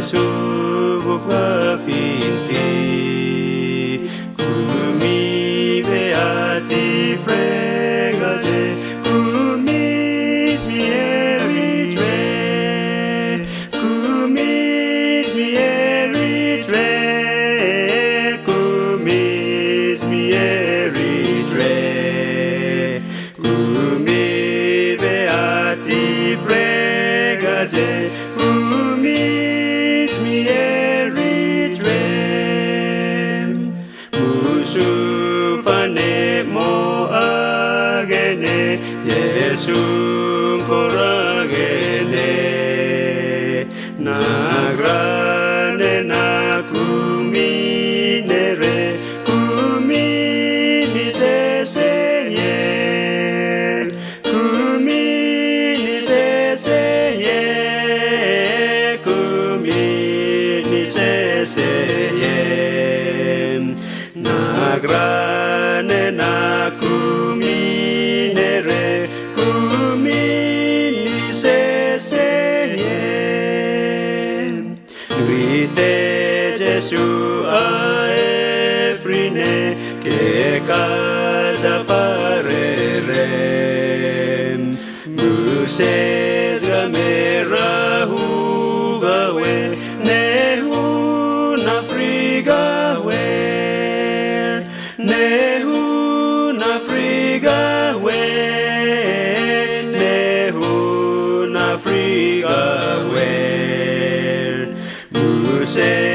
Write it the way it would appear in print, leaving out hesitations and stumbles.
Gesù fa finti Kumi beati fregase Kumis mieritre Kumis mieritre Kumis mieritre Kumi beati fregase Kumis mieritre Musufane mo agene Yesu koragene Nagrane na kuminere Kumini seseye Kumini seseye Kumini seseye Nagrane na kuminere Kumini seseye Grite Gesù a efrine Che casa farere Muses gamera hugawe Nehu na frigawe Nehu na frigawe Nehu na frigawe Muses